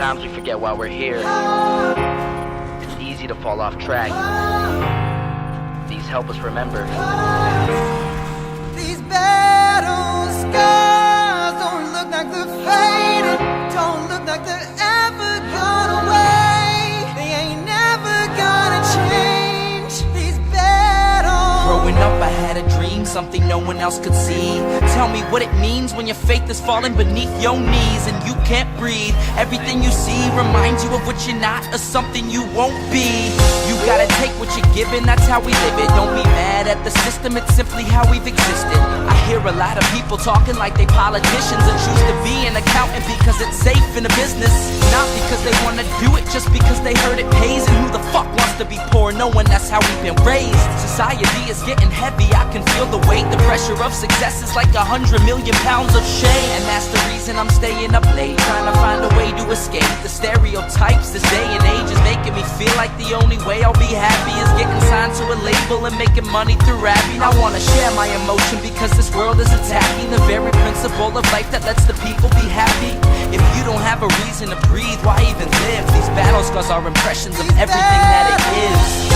Sometimes we forget why we're here. It's easy to fall off track. These help us remember. These battle scars don't look like they're fading, don't look like they're ever gone away. They ain't never gonna change. These battles. Growing up I had a dream, something no one else could see. Tell me what it means when your faith is falling beneath your knees and you can't breathe. Everything you see reminds you of what you're not or something you won't be. You gotta take what you're given, that's how we live it. Don't be mad at the system, it's simply how we've existed. I hear a lot of people talking like they politicians and choose to be an accountant because it's safe in the business. Not because they wanna do it, just because they heard it pays. And who the fuck wants to be poor knowing that's how we've been raised? Society is getting heavy, I can feel the weight. The pressure of success is like 100 million pounds of shame. And that's the reason I'm staying up late, trying to find a way to escape the stereotypes this day and age is making me feel like the only way I'll be happy is getting signed to a label and making money through rapping. I wanna share my emotion because this world is attacking the very principle of life that lets the people be happy. If you don't have a reason to breathe, why even live? These battle scars are impressions of everything that it is.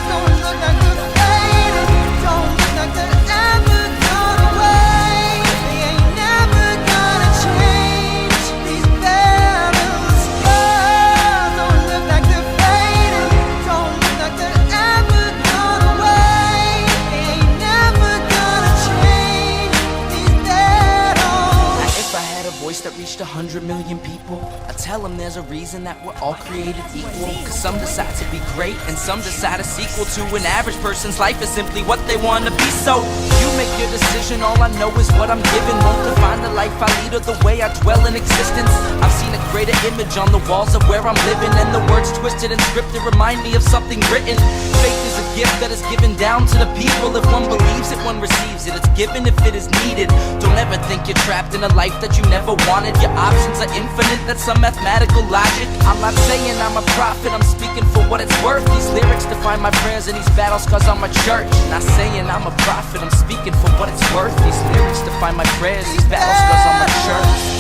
Don't look like they're fading, don't look like they're ever gone away. They ain't never gonna change. These battle scars don't look like they're fading, don't look like they're ever gone away. They ain't never gonna change. These battles. Now if I had a voice that reached 100 million people, I'd tell them there's a reason that we're all created equal. Cause some decide to be great and some decide a sequel to an average person's life is simply what they want to be. So you make your decision, all I know is what I'm given. Won't define the life I lead or the way I dwell in existence. I've seen a greater image on the walls of where I'm living, and the words twisted and scripted remind me of something written. Faith is a gift that is given down to the people. If one believes it, one receives it. It's given if it is needed. Don't ever think you're trapped in a life that you never wanted. Your options are infinite, that's some mathematical logic. I'm not saying I'm a prophet, I'm speaking for what it's worth. These lyrics define my prayers and these battles cause I'm a church. Not saying I'm a prophet, I'm speaking for what it's worth. These lyrics define my prayers, these battles cause I'm a church.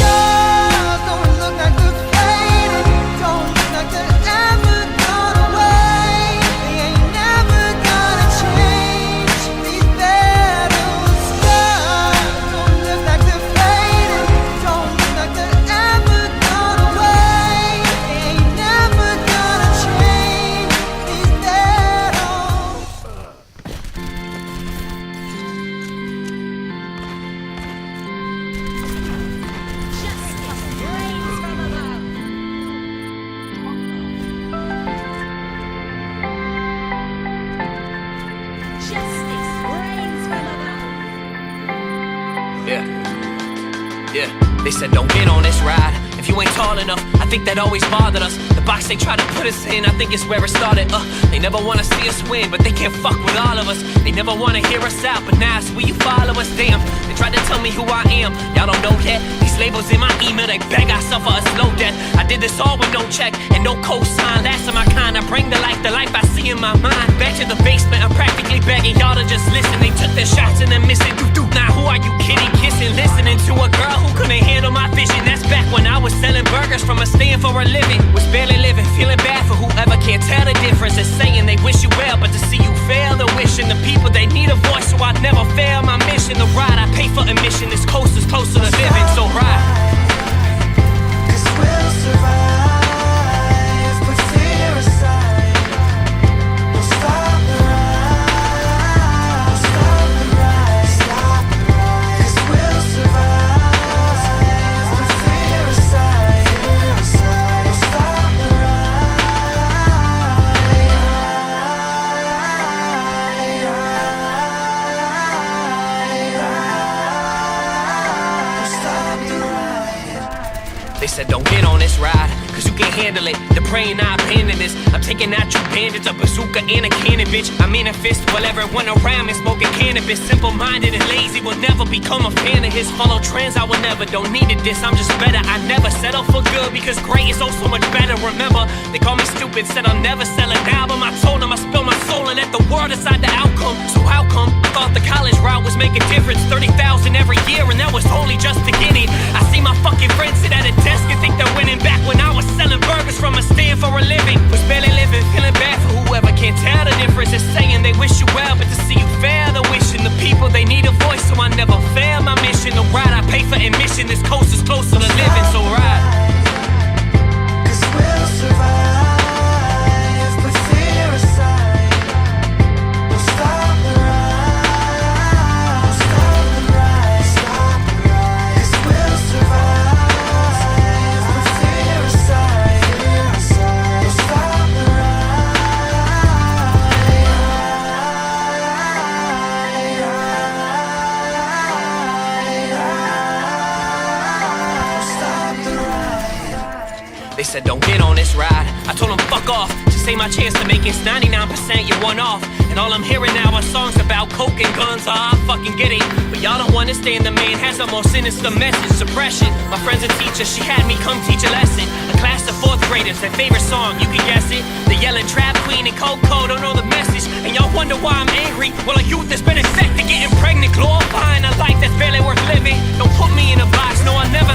Don't look like they're fading, don't look like they're ever gone away. They ain't never gonna change. These battle scars don't look like they're fading, don't look like they're ever gone away. They ain't never gonna change. These battles. Yeah, they said don't get on this ride if you ain't tall enough. I think that always bothered us. The box they try to put us in, I think it's where it started. They never wanna see us win, but they can't fuck with all of us. They never wanna hear us out, but now it's will you follow us? Damn, they tried to tell me who I am. Y'all don't know that. These labels in my email, they beg I suffer a slow death. I did this all with no check and no cosign. Last of my kind, I bring the life I see in my mind. Back to the basement, I'm practically begging y'all to just listen. They took their shots and they're missing. Now who are you kidding? Kissing, listening to a girl who couldn't handle my vision. That's back when I was selling burgers from a stand for a living. Was barely living, feeling bad for whoever can't tell the difference. They're saying they wish you well, but to see you fail, they're wishing the people they need a voice, so I never fail my mission. The ride I pay for admission, this coast is closer to living, so ride. 'Cause we'll survive, put fear aside. We'll stop the ride, we'll stop the ride, stop the ride. 'Cause we'll survive, put fear aside, we'll stop the They said don't get on this ride, cause you can't handle it. The praying I abandon this. I'm taking out you bandits, a bazooka and a cannon, bitch. I manifest while everyone around me smoking cannabis. Simple-minded and lazy, will never become a fan of his. Follow trends, I will never, don't need it this. I'm just better, I never settle for good, because great is oh so much better. Remember, they call me stupid, said I'll never sell an album. I told them I spill my soul and let the world decide the outcome. So how come? I thought the college route was making difference. 30,000 every year and that was only just beginning. I see my fucking friends sit at a desk and think they're winning back when I was wish you well, but to see you fail, the wishing the people they need a voice, so I never fail my mission. The ride I pay for admission, this coast is closer to living, so ride. 'Cause we'll survive, put fear aside. We'll stop the ride, we'll stop the ride, stop the ride. 'Cause we'll survive, put fear aside, we'll stop the They said don't get on this ride. I told them fuck off. Just say my chance to make it's 99%, you're one off. And all I'm hearing now are songs about coke and guns. I fucking get it, but y'all don't understand the man has a more sinister message. Suppression. My friend's a teacher, she had me come teach a lesson. A class of 4th graders, their favorite song, you can guess it. The yelling trap queen and Coco don't know the message. And y'all wonder why I'm angry. Well, a youth that's been infected, getting pregnant, glorifying a life that's barely worth living. Don't put me in a box, no, I'll never